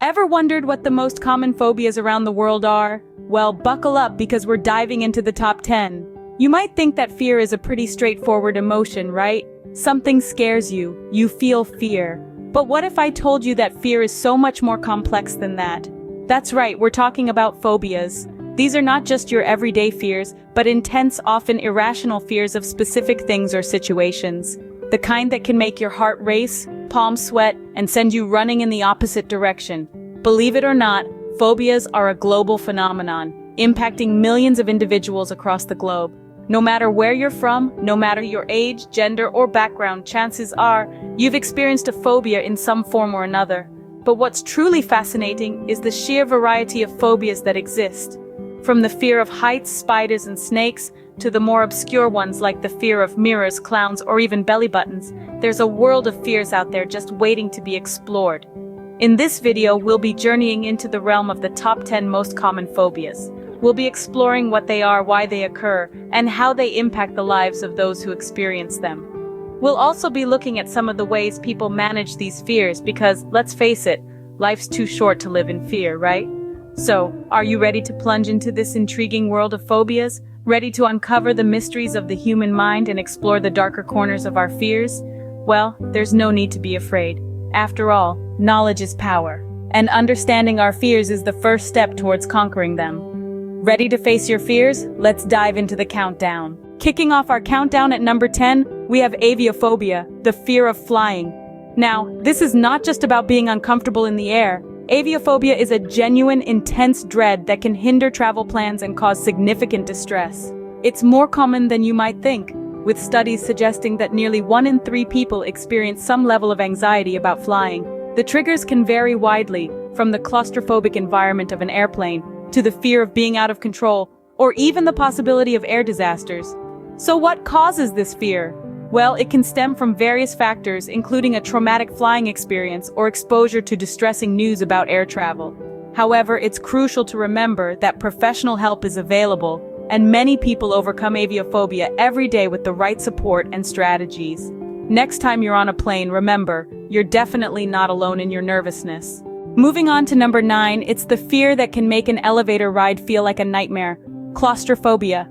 Ever wondered what the most common phobias around the world are? Well, buckle up because we're diving into the top 10. You might think that fear is a pretty straightforward emotion, right? Something scares you, you feel fear. But what if I told you that fear is so much more complex than that? That's right, we're talking about phobias. These are not just your everyday fears, but intense, often irrational fears of specific things or situations. The kind that can make your heart race, palms sweat, and send you running in the opposite direction. Believe it or not, phobias are a global phenomenon, impacting millions of individuals across the globe. No matter where you're from, no matter your age, gender, or background, chances are you've experienced a phobia in some form or another. But what's truly fascinating is the sheer variety of phobias that exist. From the fear of heights, spiders, and snakes, to the more obscure ones like the fear of mirrors, clowns, or even belly buttons, there's a world of fears out there just waiting to be explored. In this video, we'll be journeying into the realm of the top 10 most common phobias. We'll be exploring what they are, why they occur, and how they impact the lives of those who experience them. We'll also be looking at some of the ways people manage these fears because, let's face it, life's too short to live in fear, right? So, are you ready to plunge into this intriguing world of phobias? Ready to uncover the mysteries of the human mind and explore the darker corners of our fears? Well, there's no need to be afraid. After all, knowledge is power, and understanding our fears is the first step towards conquering them. Ready to face your fears? Let's dive into the countdown. Kicking off our countdown at number 10, we have aviophobia, the fear of flying. Now, this is not just about being uncomfortable in the air. Aviophobia is a genuine, intense dread that can hinder travel plans and cause significant distress. It's more common than you might think, with studies suggesting that nearly 1 in 3 people experience some level of anxiety about flying. The triggers can vary widely, from the claustrophobic environment of an airplane, to the fear of being out of control, or even the possibility of air disasters. So what causes this fear? Well, it can stem from various factors, including a traumatic flying experience or exposure to distressing news about air travel. However, it's crucial to remember that professional help is available, and many people overcome aviophobia every day with the right support and strategies. Next time you're on a plane, remember, you're definitely not alone in your nervousness. Moving on to number 9, it's the fear that can make an elevator ride feel like a nightmare: claustrophobia.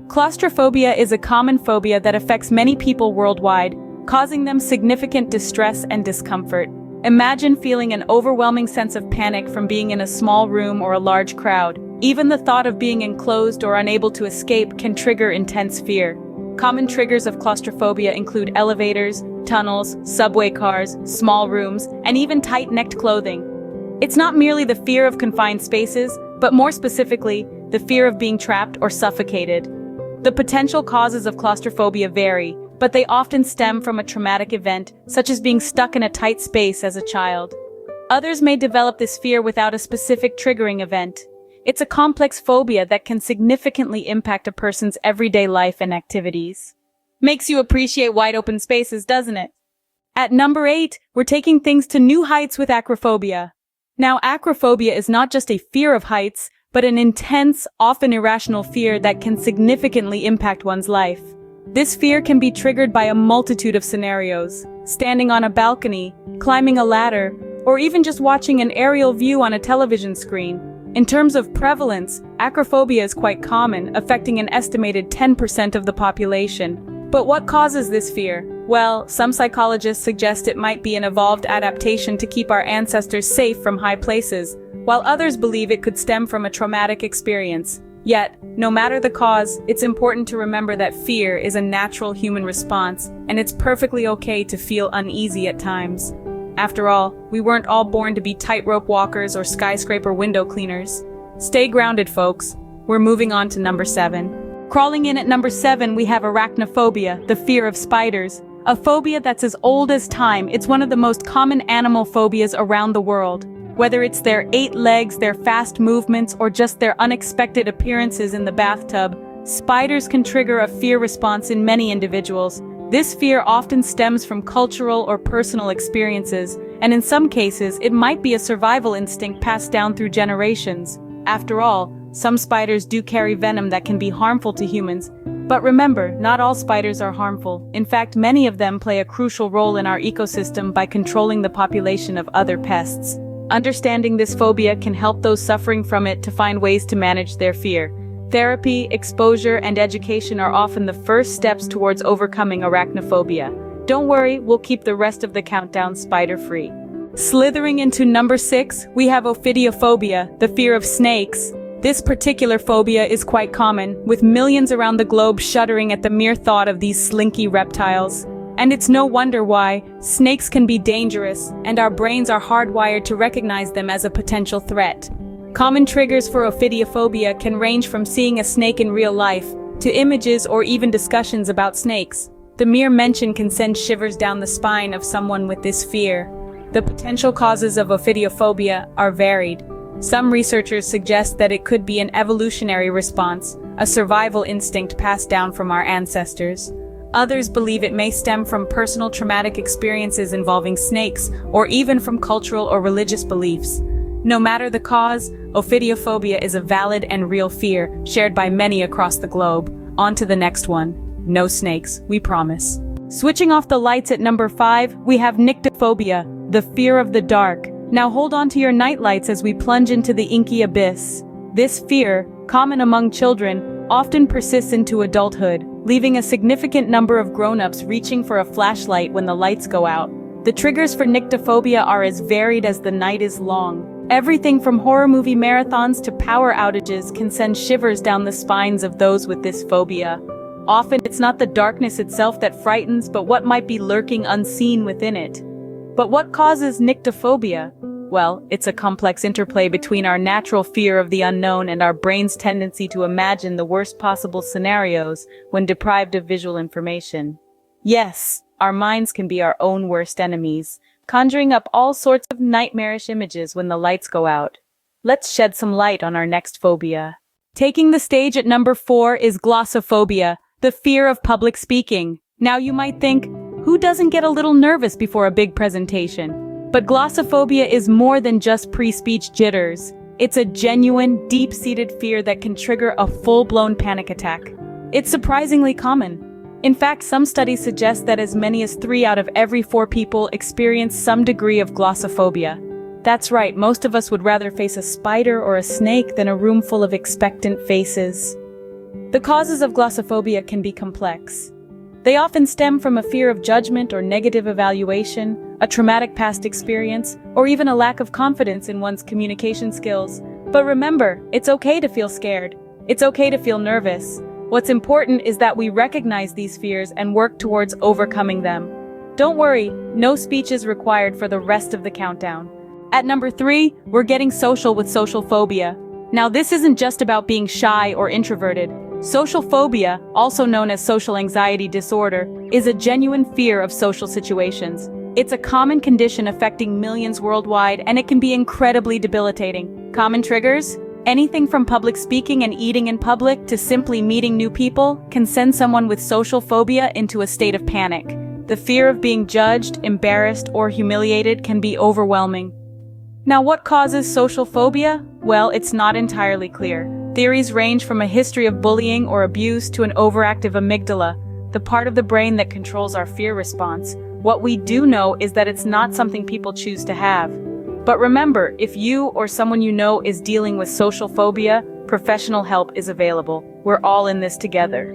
Claustrophobia is a common phobia that affects many people worldwide, causing them significant distress and discomfort. Imagine feeling an overwhelming sense of panic from being in a small room or a large crowd. Even the thought of being enclosed or unable to escape can trigger intense fear. Common triggers of claustrophobia include elevators, tunnels, subway cars, small rooms, and even tight-necked clothing. It's not merely the fear of confined spaces, but more specifically, the fear of being trapped or suffocated. The potential causes of claustrophobia vary, but they often stem from a traumatic event, such as being stuck in a tight space as a child. Others may develop this fear without a specific triggering event. It's a complex phobia that can significantly impact a person's everyday life and activities. Makes you appreciate wide open spaces, doesn't it? At number 8, we're taking things to new heights with acrophobia. Now, acrophobia is not just a fear of heights, but an intense, often irrational fear that can significantly impact one's life. This fear can be triggered by a multitude of scenarios: standing on a balcony, climbing a ladder, or even just watching an aerial view on a television screen. In terms of prevalence, acrophobia is quite common, affecting an estimated 10% of the population. But what causes this fear? Well, some psychologists suggest it might be an evolved adaptation to keep our ancestors safe from high places, while others believe it could stem from a traumatic experience. Yet, no matter the cause, it's important to remember that fear is a natural human response, and it's perfectly okay to feel uneasy at times. After all, we weren't all born to be tightrope walkers or skyscraper window cleaners. Stay grounded, folks. We're moving on to number 7. Crawling in at number 7, we have arachnophobia, the fear of spiders. A phobia that's as old as time, it's one of the most common animal phobias around the world. Whether it's their 8 legs, their fast movements, or just their unexpected appearances in the bathtub, spiders can trigger a fear response in many individuals. This fear often stems from cultural or personal experiences, and in some cases, it might be a survival instinct passed down through generations. After all, some spiders do carry venom that can be harmful to humans. But remember, not all spiders are harmful. In fact, many of them play a crucial role in our ecosystem by controlling the population of other pests. Understanding this phobia can help those suffering from it to find ways to manage their fear. Therapy, exposure, and education are often the first steps towards overcoming arachnophobia. Don't worry, we'll keep the rest of the countdown spider-free. Slithering into number 6, we have Ophidiophobia, the fear of snakes. This particular phobia is quite common, with millions around the globe shuddering at the mere thought of these slinky reptiles. And it's no wonder why. Snakes can be dangerous, and our brains are hardwired to recognize them as a potential threat. Common triggers for Ophidiophobia can range from seeing a snake in real life, to images or even discussions about snakes. The mere mention can send shivers down the spine of someone with this fear. The potential causes of Ophidiophobia are varied. Some researchers suggest that it could be an evolutionary response, a survival instinct passed down from our ancestors. Others believe it may stem from personal traumatic experiences involving snakes, or even from cultural or religious beliefs. No matter the cause, Ophidiophobia is a valid and real fear, shared by many across the globe. On to the next one. No snakes, we promise. Switching off the lights at number 5, we have Nyctophobia, the fear of the dark. Now hold on to your nightlights as we plunge into the inky abyss. This fear, common among children, often persists into adulthood, leaving a significant number of grown-ups reaching for a flashlight when the lights go out. The triggers for Nyctophobia are as varied as the night is long. Everything from horror movie marathons to power outages can send shivers down the spines of those with this phobia. Often it's not the darkness itself that frightens, but what might be lurking unseen within it. But what causes Nyctophobia? Well, it's a complex interplay between our natural fear of the unknown and our brain's tendency to imagine the worst possible scenarios when deprived of visual information. Yes, our minds can be our own worst enemies, conjuring up all sorts of nightmarish images when the lights go out. Let's shed some light on our next phobia. Taking the stage at number 4 is Glossophobia, the fear of public speaking. Now you might think, who doesn't get a little nervous before a big presentation? But glossophobia is more than just pre-speech jitters. It's a genuine, deep-seated fear that can trigger a full-blown panic attack. It's surprisingly common. In fact, some studies suggest that as many as 3 out of every 4 people experience some degree of glossophobia. That's right, most of us would rather face a spider or a snake than a room full of expectant faces. The causes of glossophobia can be complex. They often stem from a fear of judgment or negative evaluation, a traumatic past experience, or even a lack of confidence in one's communication skills. But remember, it's okay to feel scared. It's okay to feel nervous. What's important is that we recognize these fears and work towards overcoming them. Don't worry, no speech is required for the rest of the countdown. At number 3, we're getting social with social phobia. Now this isn't just about being shy or introverted. Social phobia, also known as social anxiety disorder, is a genuine fear of social situations. It's a common condition affecting millions worldwide, and it can be incredibly debilitating. Common triggers? Anything from public speaking and eating in public to simply meeting new people can send someone with social phobia into a state of panic. The fear of being judged, embarrassed, or humiliated can be overwhelming. Now, what causes social phobia? Well, it's not entirely clear. Theories range from a history of bullying or abuse to an overactive amygdala, the part of the brain that controls our fear response. What we do know is that it's not something people choose to have. But remember, if you or someone you know is dealing with social phobia, professional help is available. We're all in this together.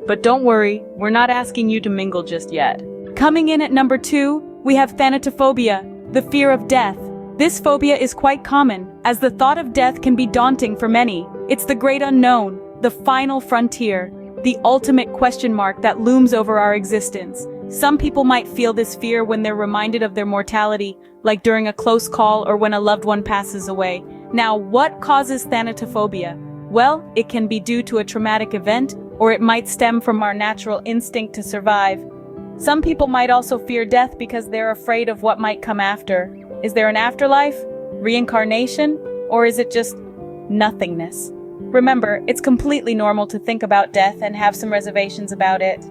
But don't worry, we're not asking you to mingle just yet. Coming in at number 2, we have Thanatophobia, the fear of death. This phobia is quite common, as the thought of death can be daunting for many. It's the great unknown, the final frontier, the ultimate question mark that looms over our existence. Some people might feel this fear when they're reminded of their mortality, like during a close call or when a loved one passes away. Now, what causes thanatophobia? Well, it can be due to a traumatic event, or it might stem from our natural instinct to survive. Some people might also fear death because they're afraid of what might come after. Is there an afterlife? Reincarnation? Or is it just nothingness? Remember, it's completely normal to think about death and have some reservations about it.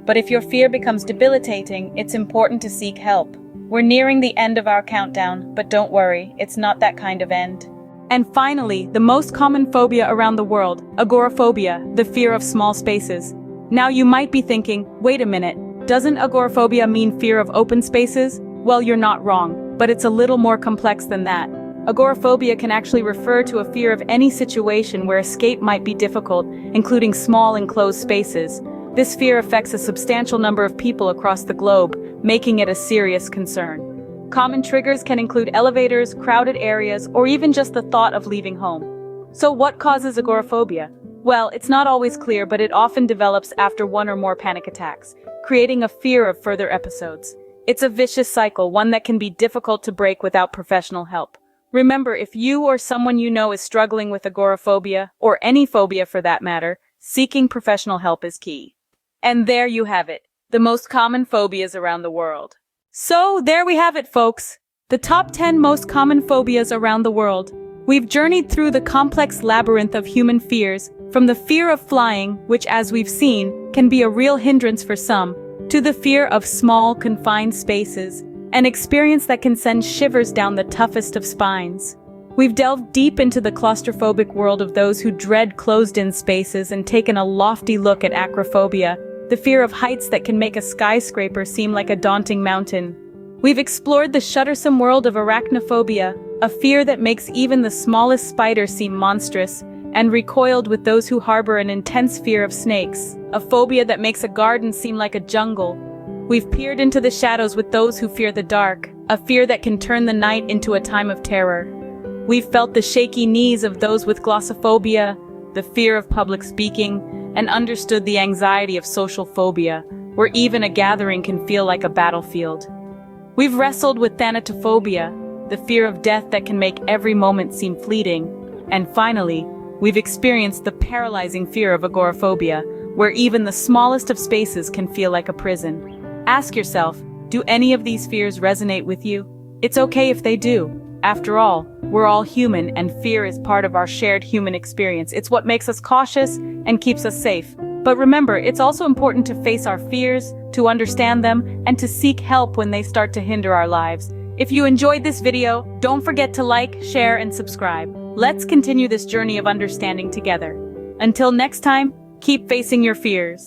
But if your fear becomes debilitating, it's important to seek help. We're nearing the end of our countdown, but don't worry, it's not that kind of end. And finally, the most common phobia around the world, agoraphobia, the fear of small spaces. Now you might be thinking, wait a minute, doesn't agoraphobia mean fear of open spaces? Well, you're not wrong, but it's a little more complex than that. Agoraphobia can actually refer to a fear of any situation where escape might be difficult, including small enclosed spaces. This fear affects a substantial number of people across the globe, making it a serious concern. Common triggers can include elevators, crowded areas, or even just the thought of leaving home. So what causes agoraphobia? Well, it's not always clear, but it often develops after one or more panic attacks, creating a fear of further episodes. It's a vicious cycle, one that can be difficult to break without professional help. Remember, if you or someone you know is struggling with agoraphobia, or any phobia for that matter, seeking professional help is key. And there you have it, the most common phobias around the world. So, there we have it, folks. The top 10 most common phobias around the world. We've journeyed through the complex labyrinth of human fears, from the fear of flying, which as we've seen, can be a real hindrance for some, to the fear of small, confined spaces, an experience that can send shivers down the toughest of spines. We've delved deep into the claustrophobic world of those who dread closed-in spaces and taken a lofty look at acrophobia, the fear of heights that can make a skyscraper seem like a daunting mountain. We've explored the shuddersome world of arachnophobia, a fear that makes even the smallest spider seem monstrous, and recoiled with those who harbor an intense fear of snakes, a phobia that makes a garden seem like a jungle. We've peered into the shadows with those who fear the dark, a fear that can turn the night into a time of terror. We've felt the shaky knees of those with glossophobia, the fear of public speaking, and understood the anxiety of social phobia, where even a gathering can feel like a battlefield. We've wrestled with Thanatophobia, the fear of death that can make every moment seem fleeting. And finally, we've experienced the paralyzing fear of agoraphobia, where even the smallest of spaces can feel like a prison. Ask yourself, do any of these fears resonate with you? It's okay if they do. After all, we're all human, and fear is part of our shared human experience. It's what makes us cautious and keeps us safe. But remember, it's also important to face our fears, to understand them, and to seek help when they start to hinder our lives. If you enjoyed this video, don't forget to like, share, and subscribe. Let's continue this journey of understanding together. Until next time, keep facing your fears.